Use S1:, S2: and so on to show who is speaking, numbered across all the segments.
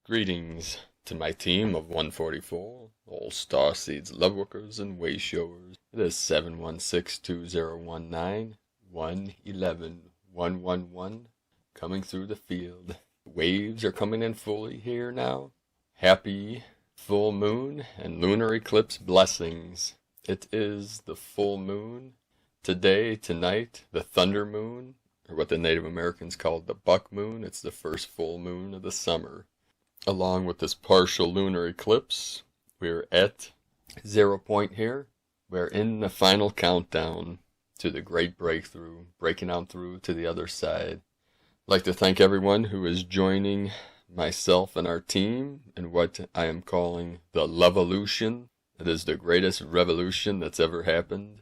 S1: Greetings to my team of 144, all Starseeds, Lightworkers, and Wayshowers. It is 716-201-9-111-111 coming through the field. Waves are coming in fully here now. Happy full moon and lunar eclipse blessings. It is the full moon. Today, tonight, the thunder moon, or what the Native Americans called the buck moon. It's the first full moon of the summer. Along with this partial lunar eclipse, we're at 0 point here. We're in the final countdown to the great breakthrough, breaking on through to the other side. I'd like to thank everyone who is joining myself and our team in what I am calling the Lovevolution. It is the greatest revolution that's ever happened,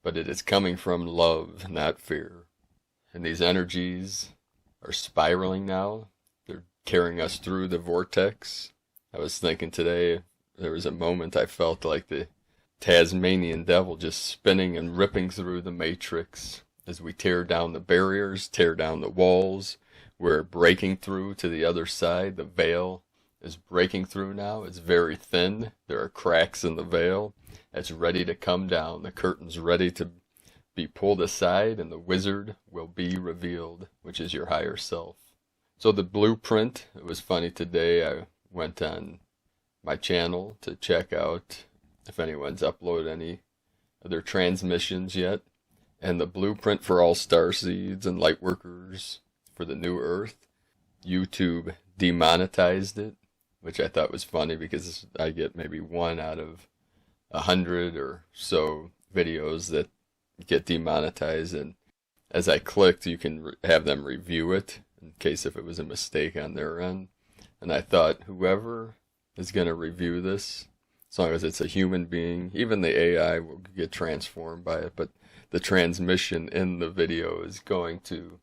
S1: but it is coming from love, not fear. And these energies are spiraling now. They're carrying us through the vortex. I was thinking today, there was a moment I felt like the Tasmanian devil just spinning and ripping through the matrix as we tear down the barriers, tear down the walls. We're breaking through to the other side. The veil is breaking through now. It's very thin. There are cracks in the veil. It's ready to come down. The curtain's ready to be pulled aside, and the wizard will be revealed, which is your higher self. So the blueprint, it was funny today, I went on my channel to check out if anyone's uploaded any of their transmissions yet. And the blueprint for all Starseeds and Lightworkers for the new Earth, YouTube demonetized it, which I thought was funny because I get maybe 1 out of 100 or so videos that get demonetized. And as I clicked, you can have them review it in case if it was a mistake on their end. And I thought, whoever is going to review this, as long as it's a human being, even the AI will get transformed by it, but the transmission in the video is going to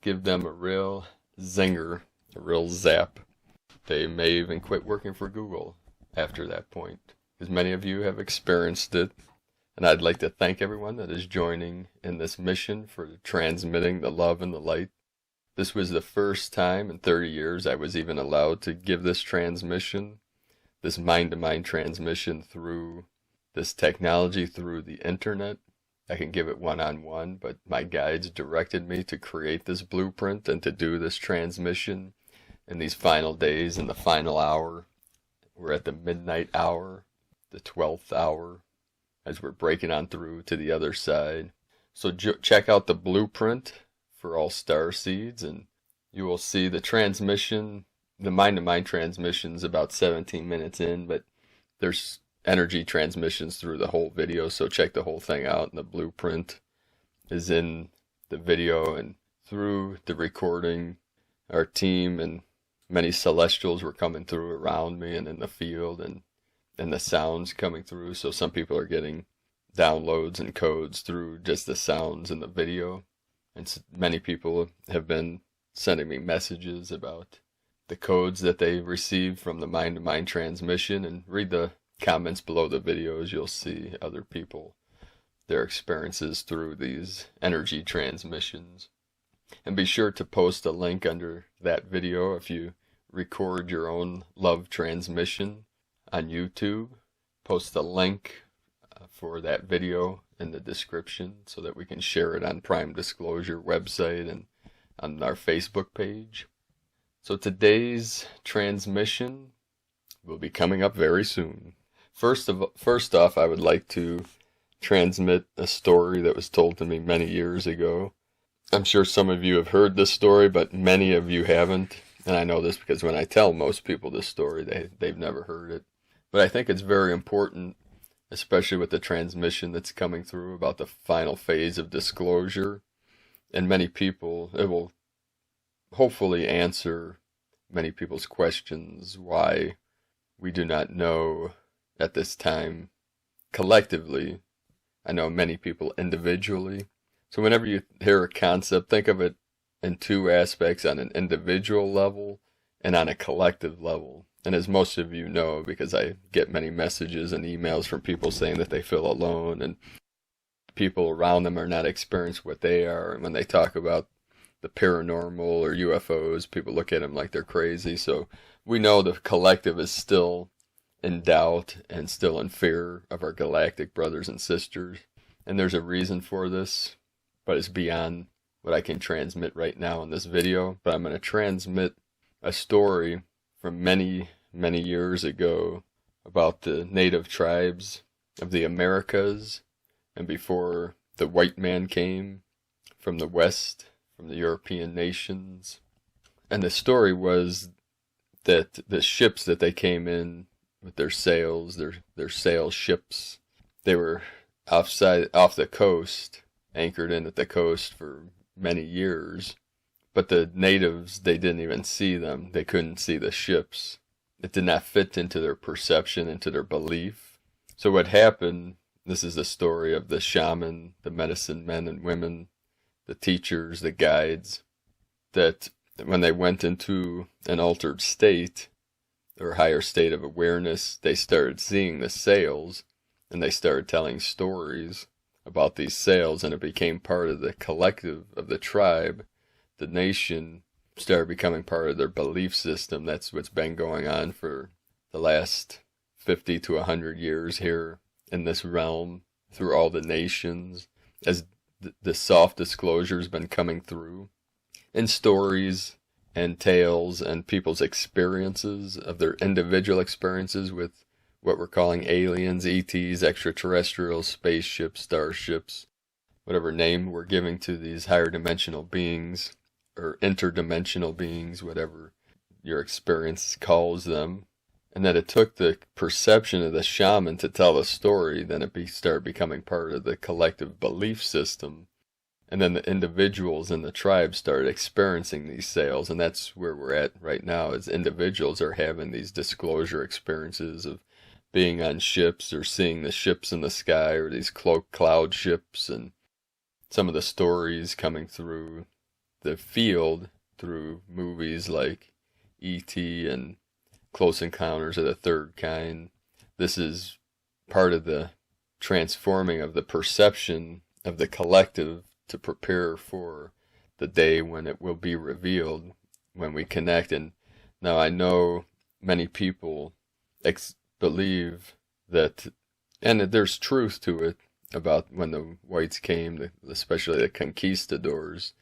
S1: give them a real zinger, a real zap. They may even quit working for Google after that point, because many of you have experienced it. And I'd like to thank everyone that is joining in this mission for transmitting the love and the light. This was the first time in 30 years I was even allowed to give this transmission, this mind-to-mind transmission through this technology, through the internet. I can give it one-on-one, but my guides directed me to create this blueprint and to do this transmission in these final days, in the final hour. We're at the midnight hour, the 12th hour, as we're breaking on through to the other side. So check out the blueprint for all Starseeds, and you will see the transmission. The mind-to-mind transmission's about 17 minutes in, but there's energy transmissions through the whole video, so check the whole thing out. And the blueprint is in the video, and through the recording, our team and many celestials were coming through around me and in the field, and the sounds coming through. So some people are getting downloads and codes through just the sounds in the video. And many people have been sending me messages about the codes that they received from the mind-to-mind transmission. And read the comments below the videos. You'll see other people, their experiences through these energy transmissions. And be sure to post a link under that video if you record your own love transmission on YouTube. Post a link for that video in the description so that we can share it on Prime Disclosure website and on our Facebook page. So today's transmission will be coming up very soon. First off, I would like to transmit a story that was told to me many years ago. I'm sure some of you have heard this story, but many of you haven't. And I know this because when I tell most people this story, they've never heard it. But I think it's very important, especially with the transmission that's coming through about the final phase of disclosure. And many people, it will hopefully answer many people's questions why we do not know at this time collectively. I know many people individually. So whenever you hear a concept, think of it in two aspects, on an individual level and on a collective level. And as most of you know, because I get many messages and emails from people saying that they feel alone and people around them are not experiencing what they are. And when they talk about the paranormal or UFOs, people look at them like they're crazy. So we know the collective is still in doubt and still in fear of our galactic brothers and sisters. And there's a reason for this, but it's beyond what I can transmit right now in this video. But I'm going to transmit a story from many, many years ago about the native tribes of the Americas, and before the white man came from the West, from the European nations. And the story was that the ships that they came in with their sails, their sail ships, they were off the coast, anchored in at the coast for many years. But the natives, they didn't even see them. They couldn't see the ships. It did not fit into their perception, into their belief. So what happened, this is the story of the shaman, the medicine men and women, the teachers, the guides, that when they went into an altered state, or higher state of awareness, they started seeing the sails, and they started telling stories about these sails, and it became part of the collective of the tribe. The nation started becoming part of their belief system. That's what's been going on for the last 50 to 100 years here in this realm, through all the nations, as the soft disclosure has been coming through in stories and tales and people's experiences of their individual experiences with what we're calling aliens, ETs, extraterrestrials, spaceships, starships, whatever name we're giving to these higher dimensional beings, or interdimensional beings, whatever your experience calls them. And that it took the perception of the shaman to tell the story, then it started becoming part of the collective belief system. And then the individuals in the tribe started experiencing these sails, and that's where we're at right now, is individuals are having these disclosure experiences of being on ships, or seeing the ships in the sky, or these cloud ships, and some of the stories coming through the field through movies like E.T. and Close Encounters of the Third Kind. This is part of the transforming of the perception of the collective to prepare for the day when it will be revealed, when we connect. And now I know many people believe that, and there's truth to it, about when the whites came, especially the conquistadors.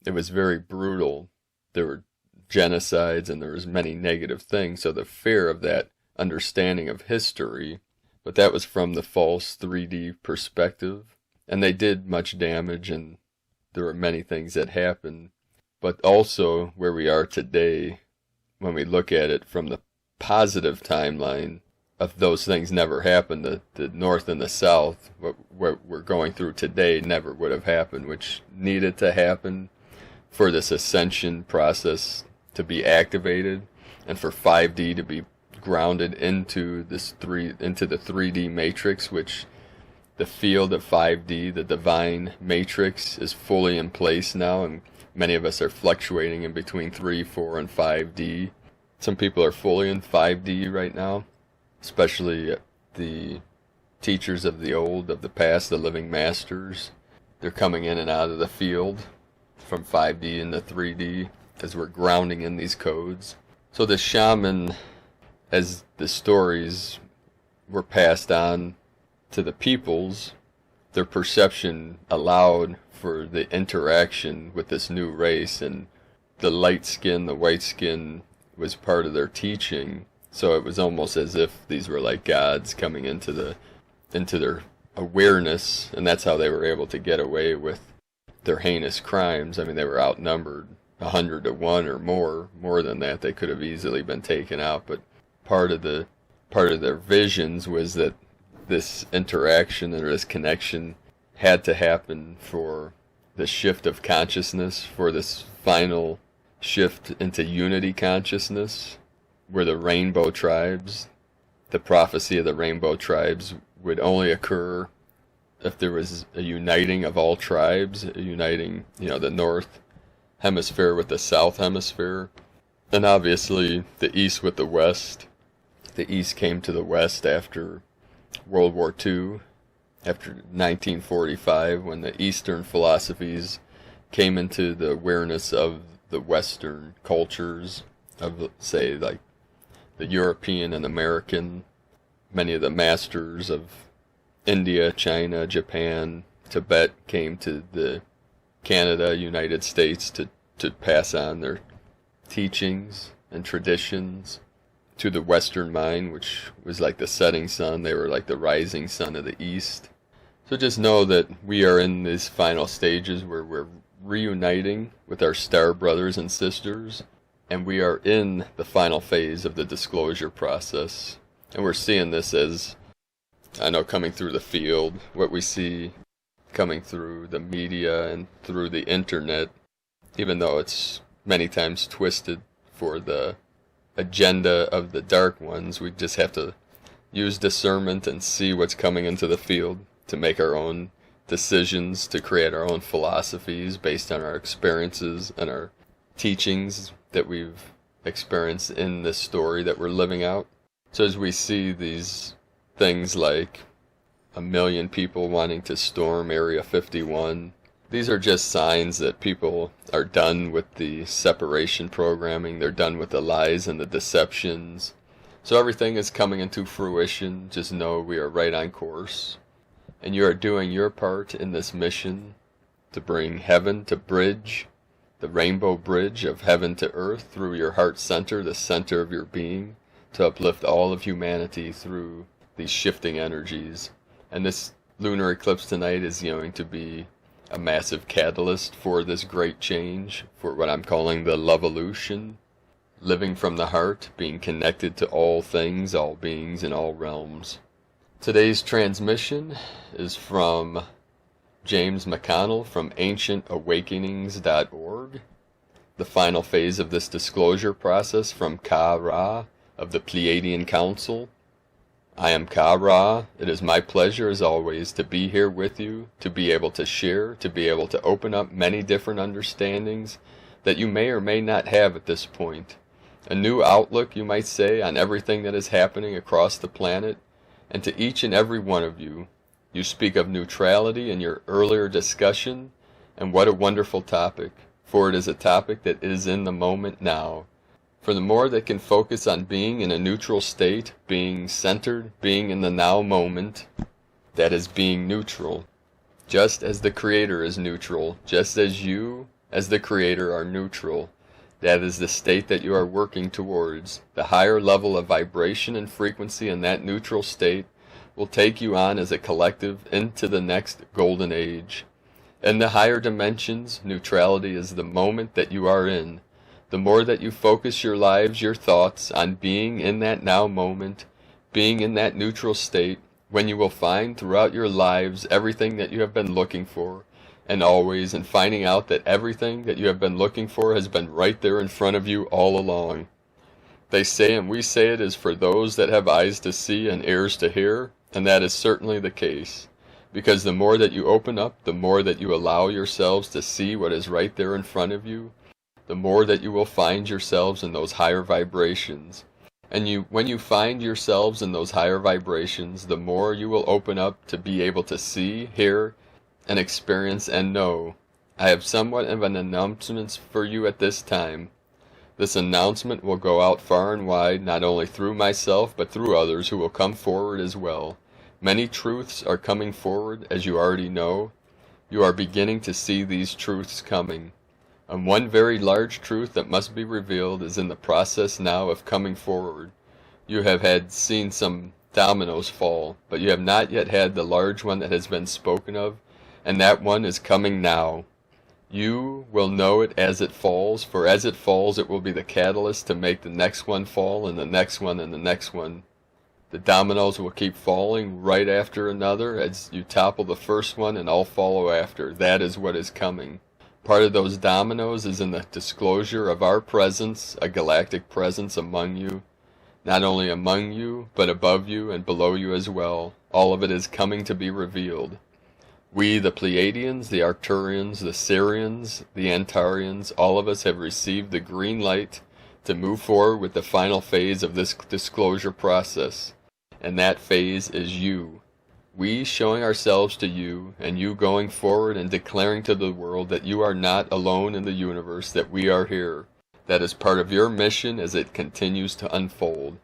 S1: It was very brutal. There were genocides and there was many negative things. So the fear of that understanding of history, but that was from the false 3D perspective. And they did much damage, and there were many things that happened. But also where we are today, when we look at it from the positive timeline of those things never happened, the North and the South, what we're going through today never would have happened, which needed to happen for this ascension process to be activated, and for 5D to be grounded into the 3D matrix, which the field of 5D, the divine matrix, is fully in place now, and many of us are fluctuating in between 3, 4, and 5D. Some people are fully in 5D right now, especially the teachers of the past, the living masters. They're coming in and out of the field from 5D into 3D as we're grounding in these codes. So the shaman, as the stories were passed on to the peoples, their perception allowed for the interaction with this new race, and the light skin, the white skin was part of their teaching. So it was almost as if these were like gods coming into their awareness, and that's how they were able to get away with their heinous crimes. I mean, they were outnumbered 100 to 1 or more than that. They could have easily been taken out, but part of their visions was that this interaction or this connection had to happen for the shift of consciousness, for this final shift into unity consciousness, where the rainbow tribes, the prophecy of the rainbow tribes would only occur if there was a uniting of all tribes, uniting, the North Hemisphere with the South Hemisphere, and obviously the East with the West. The East came to the West after World War II, after 1945, when the Eastern philosophies came into the awareness of the Western cultures, of, say, like the European and American, many of the masters of India, China, Japan, Tibet came to the Canada, United States to pass on their teachings and traditions to the Western mind, which was like the setting sun. They were like the rising sun of the East. So just know that we are in these final stages where we're reuniting with our star brothers and sisters, and we are in the final phase of the disclosure process. And we're seeing this as, I know, coming through the field, what we see coming through the media and through the internet, even though it's many times twisted for the agenda of the dark ones. We just have to use discernment and see what's coming into the field to make our own decisions, to create our own philosophies based on our experiences and our teachings that we've experienced in this story that we're living out. So as we see these things like 1 million people wanting to storm Area 51, these are just signs that people are done with the separation programming. They're done with the lies and the deceptions. So everything is coming into fruition. Just know we are right on course. And you are doing your part in this mission to bring heaven to bridge, the rainbow bridge of heaven to earth through your heart center, the center of your being, to uplift all of humanity through these shifting energies. And this lunar eclipse tonight is going to be a massive catalyst for this great change, for what I'm calling the Loveolution, living from the heart, being connected to all things, all beings, in all realms. Today's transmission is from James McConnell from AncientAwakenings.org. The final phase of this disclosure process from Ka-Ra of the Pleiadian Council. I am Ka-Ra. It is my pleasure, as always, to be here with you, to be able to share, to be able to open up many different understandings that you may or may not have at this point. A new outlook, you might say, on everything that is happening across the planet. And to each and every one of you, you speak of neutrality in your earlier discussion, and what a wonderful topic, for it is a topic that is in the moment now. For the more that can focus on being in a neutral state, being centered, being in the now moment, that is being neutral. Just as the Creator is neutral, just as you, as the Creator, are neutral. That is the state that you are working towards. The higher level of vibration and frequency in that neutral state will take you on as a collective into the next golden age. In the higher dimensions, neutrality is the moment that you are in. The more that you focus your lives, your thoughts, on being in that now moment, being in that neutral state, when you will find throughout your lives everything that you have been looking for, and always, and finding out that everything that you have been looking for has been right there in front of you all along. They say, and we say, it is for those that have eyes to see and ears to hear, and that is certainly the case. Because the more that you open up, the more that you allow yourselves to see what is right there in front of you, the more that you will find yourselves in those higher vibrations. And when you find yourselves in those higher vibrations, the more you will open up to be able to see, hear, and experience and know. I have somewhat of an announcement for you at this time. This announcement will go out far and wide, not only through myself, but through others who will come forward as well. Many truths are coming forward, as you already know. You are beginning to see these truths coming. And one very large truth that must be revealed is in the process now of coming forward. You have seen some dominoes fall, but you have not yet had the large one that has been spoken of, and that one is coming now. You will know it as it falls, for as it falls it will be the catalyst to make the next one fall, and the next one, and the next one. The dominoes will keep falling right after another as you topple the first one, and all follow after. That is what is coming. Part of those dominoes is in the disclosure of our presence, a galactic presence among you. Not only among you, but above you and below you as well. All of it is coming to be revealed. We, the Pleiadians, the Arcturians, the Sirians, the Antarians, all of us have received the green light to move forward with the final phase of this disclosure process. And that phase is you. We showing ourselves to you, and you going forward and declaring to the world that you are not alone in the universe, that we are here. That is part of your mission as it continues to unfold.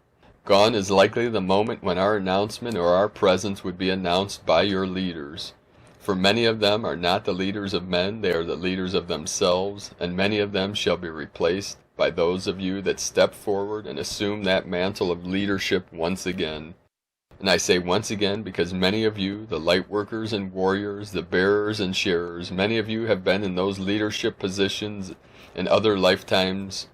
S1: Gone is likely the moment when our announcement or our presence would be announced by your leaders. For many of them are not the leaders of men, they are the leaders of themselves, and many of them shall be replaced by those of you that step forward and assume that mantle of leadership once again. And I say once again because many of you, the Lightworkers and warriors, the bearers and sharers, many of you have been in those leadership positions in other lifetimes,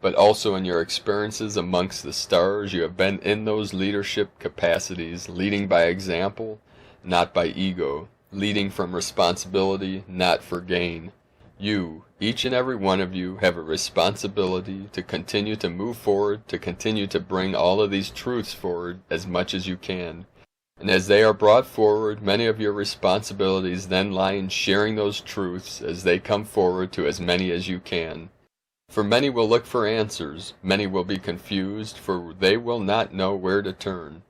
S1: but also in your experiences amongst the stars. You have been in those leadership capacities, leading by example, not by ego. Leading from responsibility, not for gain. You, each and every one of you, have a responsibility to continue to move forward, to continue to bring all of these truths forward as much as you can. And as they are brought forward, many of your responsibilities then lie in sharing those truths as they come forward to as many as you can. For many will look for answers, many will be confused, for they will not know where to turn.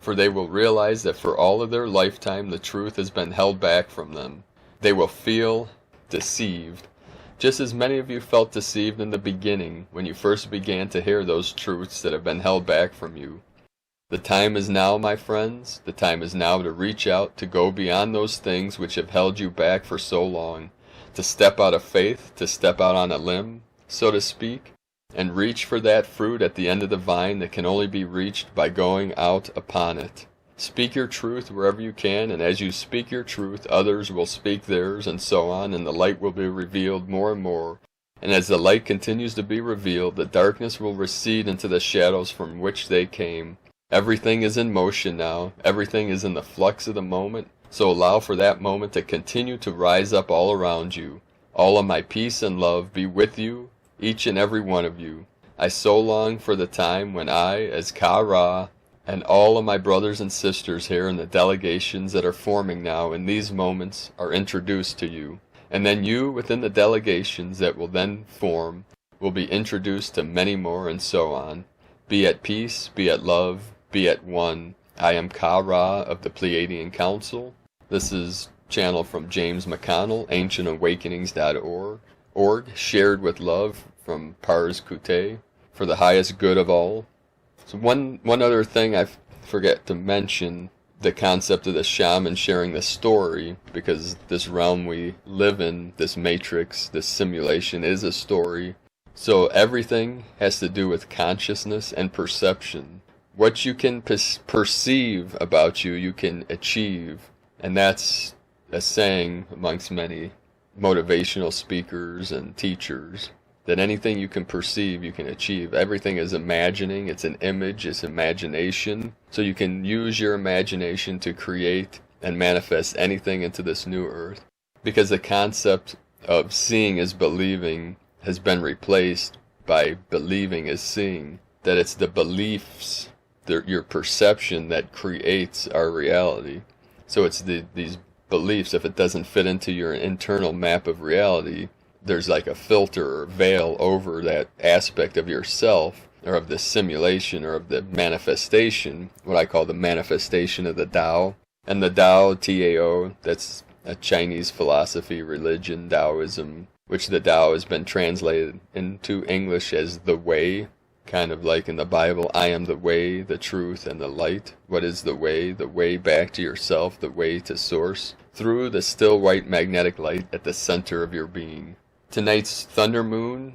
S1: For they will realize that for all of their lifetime the truth has been held back from them. They will feel deceived, just as many of you felt deceived in the beginning when you first began to hear those truths that have been held back from you. The time is now, my friends. The time is now to reach out, to go beyond those things which have held you back for so long, to step out of faith, to step out on a limb, so to speak, and reach for that fruit at the end of the vine that can only be reached by going out upon it. Speak your truth wherever you can, and as you speak your truth, others will speak theirs, and so on, and the light will be revealed more and more. And as the light continues to be revealed, the darkness will recede into the shadows from which they came. Everything is in motion now. Everything is in the flux of the moment, so allow for that moment to continue to rise up all around you. All of my peace and love be with you, each and every one of you. I so long for the time when I, as Ka-Ra, and all of my brothers and sisters here in the delegations that are forming now in these moments are introduced to you. And then you, within the delegations that will then form, will be introduced to many more, and so on. Be at peace, be at love, be at one. I am Ka-Ra of the Pleiadian Council. This is channel from James McConnell, ancientawakenings.org, shared with love from Pars Kute, for the highest good of all. So one other thing I forget to mention, the concept of the shaman sharing the story, because this realm we live in, this matrix, this simulation is a story. So everything has to do with consciousness and perception. What you can perceive about you, you can achieve. And that's a saying amongst many motivational speakers and teachers, that anything you can perceive, you can achieve. Everything is imagining, it's an image, it's imagination. So you can use your imagination to create and manifest anything into this new earth. Because the concept of seeing as believing has been replaced by believing as seeing. That it's the beliefs, your perception that creates our reality. So it's these beliefs, if it doesn't fit into your internal map of reality, there's like a filter or veil over that aspect of yourself, or of the simulation, or of the manifestation, what I call the manifestation of the Tao. And the Tao, T-A-O, that's a Chinese philosophy, religion, Taoism, which the Tao has been translated into English as the way, kind of like in the Bible, I am the way, the truth, and the light. What is the way? The way back to yourself, the way to source, through the still white magnetic light at the center of your being. Tonight's thunder moon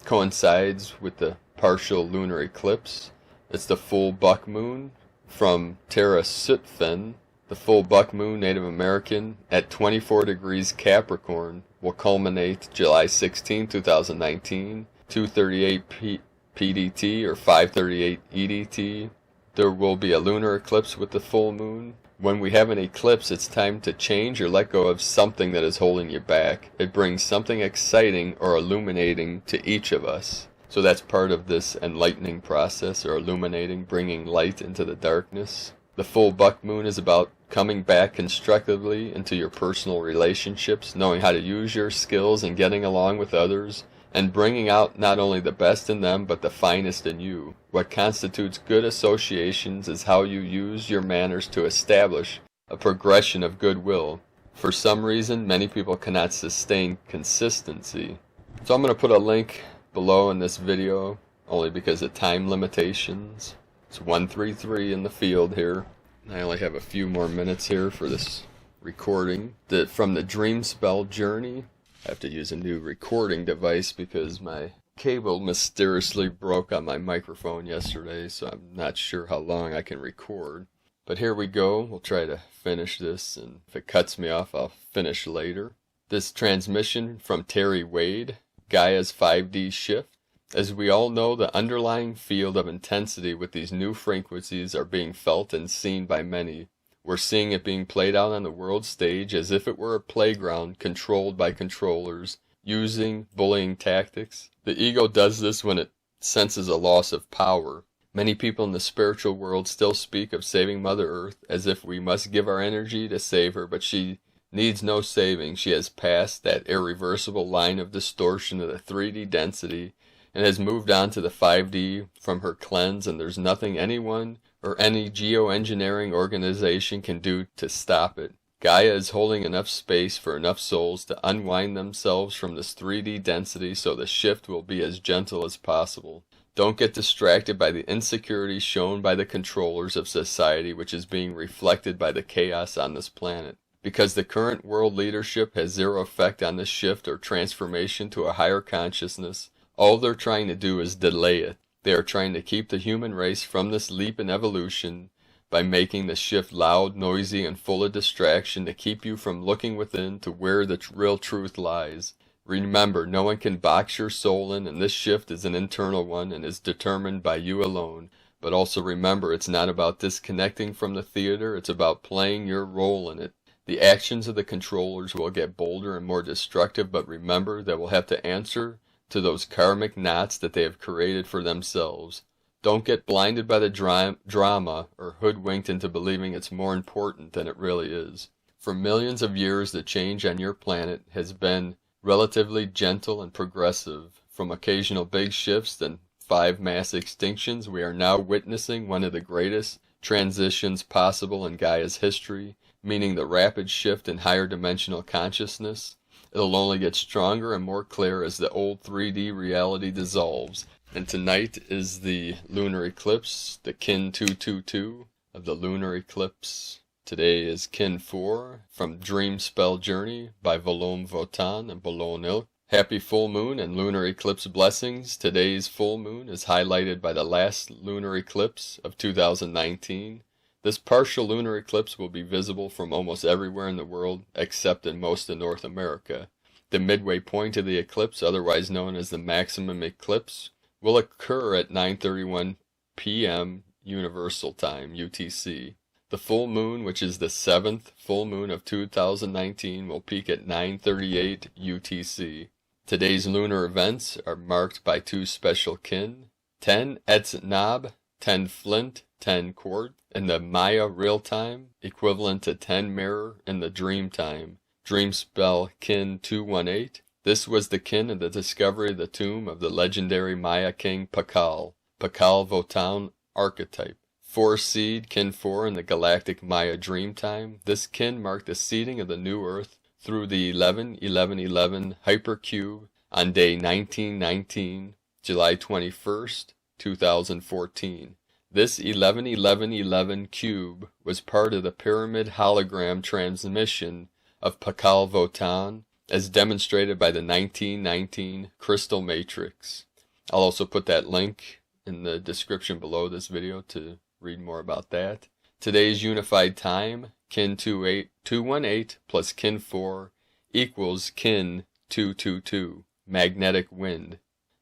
S1: coincides with the partial lunar eclipse. It's the full buck moon from Terra Sutphen. The full buck moon, Native American, at 24 degrees Capricorn will culminate July 16, 2019, 2:38 PDT or 5:38 EDT. There will be a lunar eclipse with the full moon. When we have an eclipse, it's time to change or let go of something that is holding you back. It brings something exciting or illuminating to each of us. So that's part of this enlightening process, or illuminating, bringing light into the darkness. The full buck moon is about coming back constructively into your personal relationships, knowing how to use your skills and getting along with others, and bringing out not only the best in them, but the finest in you. What constitutes good associations is how you use your manners to establish a progression of goodwill. For some reason, many people cannot sustain consistency. So I'm going to put a link below in this video, only because of time limitations, It's 133 in the field here. I only have a few more minutes here for this recording. From the Dream Spell Journey. I have to use a new recording device because my cable mysteriously broke on my microphone yesterday, so I'm not sure how long I can record. But here we go. We'll try to finish this, and if it cuts me off, I'll finish later. This transmission from Terry Wade, Gaia's 5D shift. As we all know, the underlying field of intensity with these new frequencies are being felt and seen by many. We're seeing it being played out on the world stage as if it were a playground controlled by controllers, using bullying tactics. The ego does this when it senses a loss of power. Many people in the spiritual world still speak of saving Mother Earth as if we must give our energy to save her, but she needs no saving. She has passed that irreversible line of distortion of the 3D density and has moved on to the 5D from her cleanse, and there's nothing anyone or any geoengineering organization can do to stop it. Gaia is holding enough space for enough souls to unwind themselves from this 3D density so the shift will be as gentle as possible. Don't get distracted by the insecurity shown by the controllers of society, which is being reflected by the chaos on this planet. Because the current world leadership has zero effect on this shift or transformation to a higher consciousness, all they're trying to do is delay it. They are trying to keep the human race from this leap in evolution by making the shift loud, noisy, and full of distraction to keep you from looking within to where the real truth lies. Remember, no one can box your soul in, and this shift is an internal one and is determined by you alone. But also remember, it's not about disconnecting from the theater, it's about playing your role in it. The actions of the controllers will get bolder and more destructive, but remember, they will have to answer to those karmic knots that they have created for themselves. Don't get blinded by the drama or hoodwinked into believing it's more important than it really is. For millions of years, the change on your planet has been relatively gentle and progressive. From occasional big shifts and 5 mass extinctions, we are now witnessing one of the greatest transitions possible in Gaia's history, meaning the rapid shift in higher dimensional consciousness. It'll only get stronger and more clear as the old 3D reality dissolves. And tonight is the lunar eclipse, the Kin 222 of the lunar eclipse. Today is Kin 4 from Dream Spell Journey by Volom Votan and Bolon Ilk. Happy full moon and lunar eclipse blessings. Today's full moon is highlighted by the last lunar eclipse of 2019. This partial lunar eclipse will be visible from almost everywhere in the world except in most of North America. The midway point of the eclipse, otherwise known as the maximum eclipse, will occur at 9:31 p.m. Universal Time, UTC. The full moon, which is the 7th full moon of 2019, will peak at 9:38 UTC. Today's lunar events are marked by 2 special kin, 10 Etznab, 10 Flint, 10 Quart, in the Maya real time, equivalent to 10 Mirror in the dream time. Dream spell Kin 218. This was the kin of the discovery of the tomb of the legendary Maya king Pakal Votan archetype. 4 seed Kin 4 in the galactic Maya dream time. This kin marked the seeding of the new Earth through the 11-11-11 hypercube on day 1919, July 21st, 2014. This 11-11-11 cube was part of the pyramid hologram transmission of Pakal Votan, as demonstrated by the 1919 crystal matrix. I'll also put that link in the description below this video to read more about that. Today's unified time, Kin 218 plus Kin 4 equals Kin 222, magnetic wind.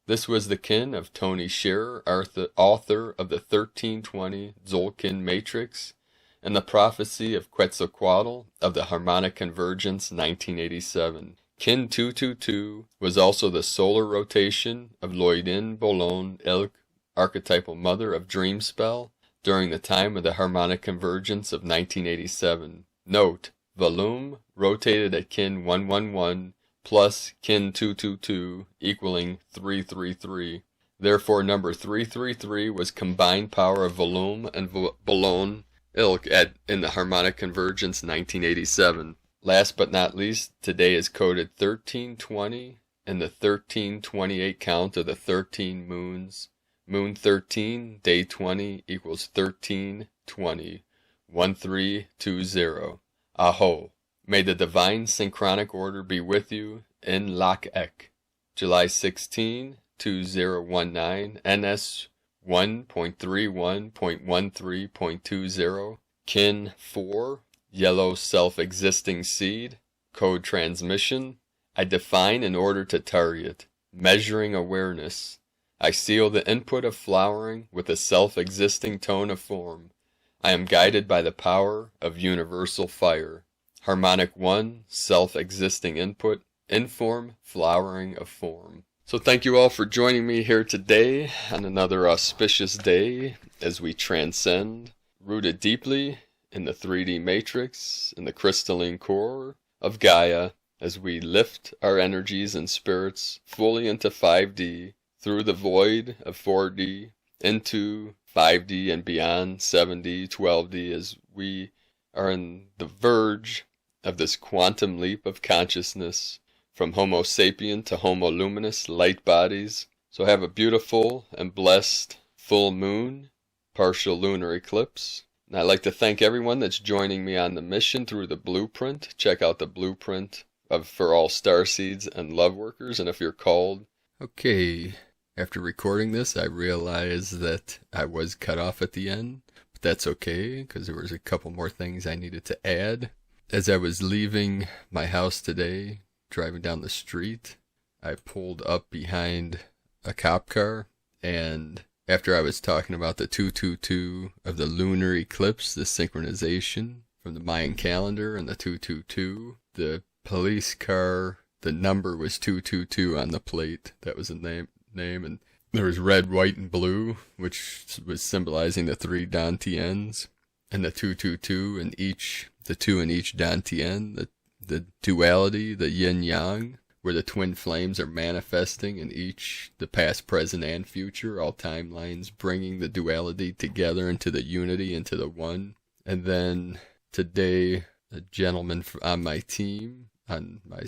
S1: This was the kin of Tony Shearer, author of the 1320 Tzolk'in Matrix, and the prophecy of Quetzalcoatl of the Harmonic Convergence 1987. Kin 222 was also the solar rotation of Lloydin Bolon Ilk, archetypal mother of Dreamspell, during the time of the Harmonic Convergence of 1987. Note, Volum rotated at Kin 111 plus Kin 222 equaling 333. Therefore, number 333 was combined power of Volum and Bolon Ilk in the Harmonic Convergence 1987. Last but not least, today is coded 1320 and the 1328 count of the 13 moons, Moon 13, day 20 equals 1320, 1320. Aho. May the divine synchronic order be with you in Icke. July 16, 2019, NS 1.31.13.20, Kin 4, Yellow Self-Existing Seed, Code Transmission. I define in order to target, measuring awareness. I seal the input of flowering with a self-existing tone of form. I am guided by the power of universal fire. Harmonic 1, self-existing input, inform, flowering of form. So thank you all for joining me here today on another auspicious day as we transcend, rooted deeply in the 3D matrix, in the crystalline core of Gaia, as we lift our energies and spirits fully into 5D, through the void of 4D, into 5D and beyond 7D, 12D, as we are in the verge of this quantum leap of consciousness from Homo sapien to Homo luminous light bodies. So have a beautiful and blessed full moon, partial lunar eclipse. And I'd like to thank everyone that's joining me on the mission through the blueprint. Check out the blueprint for all Starseeds and Loveworkers. And if you're called... Okay, after recording this, I realized that I was cut off at the end. But that's okay, because there was a couple more things I needed to add. As I was leaving my house today, driving down the street, I pulled up behind a cop car, and after I was talking about the 222 of the lunar eclipse, the synchronization from the Mayan calendar, and the 222, the police car, the number was 222 on the plate. That was the name, and there was red, white, and blue, which was symbolizing the 3 Dantians, and the 222 in each, the 2 in each Dantian, the duality, the yin-yang, where the twin flames are manifesting in each, the past, present, and future, all timelines, bringing the duality together into the unity, into the one. And then today, a gentleman on my team, on my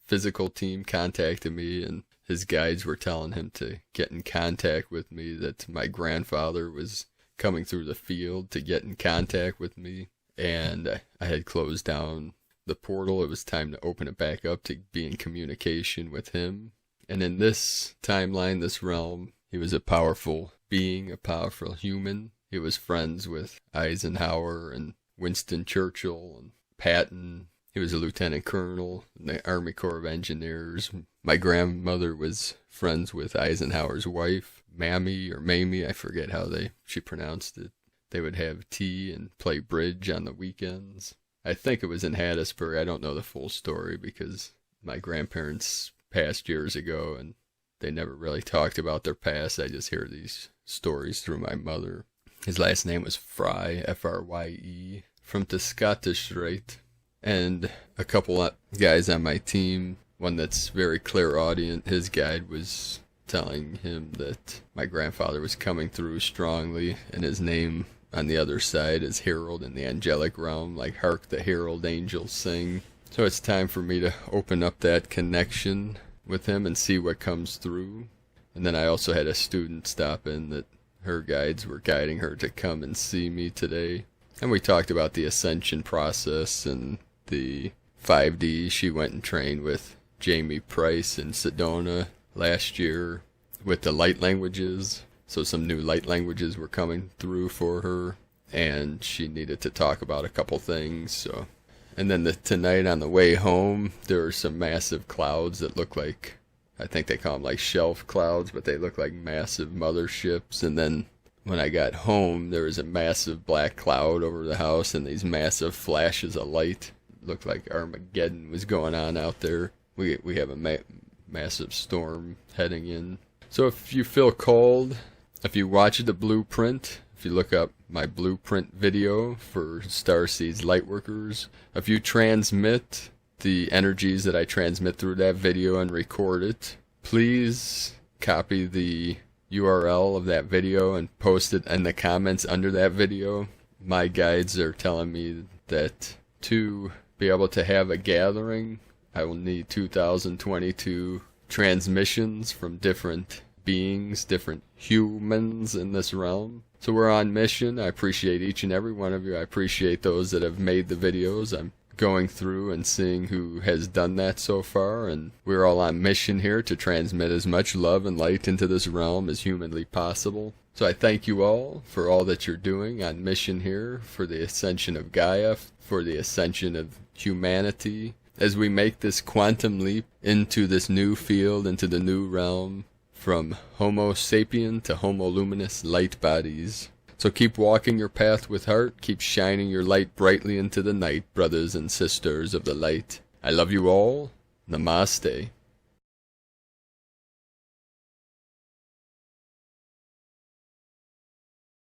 S1: physical team, contacted me, and his guides were telling him to get in contact with me, that my grandfather was coming through the field to get in contact with me, and I had closed down the portal. It was time to open it back up to be in communication with him. And in this timeline, this realm, he was a powerful being, a powerful human. He was friends with Eisenhower and Winston Churchill and Patton. He was a lieutenant colonel in the Army Corps of Engineers. My grandmother was friends with Eisenhower's wife, Mammy or Mamie, I forget how she pronounced it. They would have tea and play bridge on the weekends. I think it was in Hattiesburg. I don't know the full story because my grandparents passed years ago and they never really talked about their past. I just hear these stories through my mother. His last name was Fry, F-R-Y-E, from Cota-Robles. And a couple of guys on my team, one that's very clairaudient, his guide was telling him that my grandfather was coming through strongly, and his name on the other side is Herald in the angelic realm, like hark the herald angels sing. So it's time for me to open up that connection with him and see what comes through. And then I also had a student stop in that her guides were guiding her to come and see me today. And we talked about the Ascension process and the 5D. She went and trained with Jamie Price in Sedona last year with the light languages. So some new light languages were coming through for her, and she needed to talk about a couple things. So, and then tonight on the way home, there are some massive clouds that look like, I think they call them like shelf clouds, but they look like massive motherships. And then when I got home, there was a massive black cloud over the house and these massive flashes of light. It looked like Armageddon was going on out there. We have a massive storm heading in. So if you feel called, if you watch the blueprint, if you look up my blueprint video for Starseed's Lightworkers, if you transmit the energies that I transmit through that video and record it, please copy the URL of that video and post it in the comments under that video. My guides are telling me that to be able to have a gathering, I will need 2022 transmissions from different beings, different humans in this realm. So we're on mission. I appreciate each and every one of you. I appreciate those that have made the videos. I'm going through and seeing who has done that so far, and we're all on mission here to transmit as much love and light into this realm as humanly possible. So I thank you all for all that you're doing on mission here for the ascension of Gaia, for the ascension of humanity, as we make this quantum leap into this new field, into the new realm, from Homo sapien to Homo luminous light bodies. So keep walking your path with heart, keep shining your light brightly into the night, brothers and sisters of the light. I love you all. Namaste.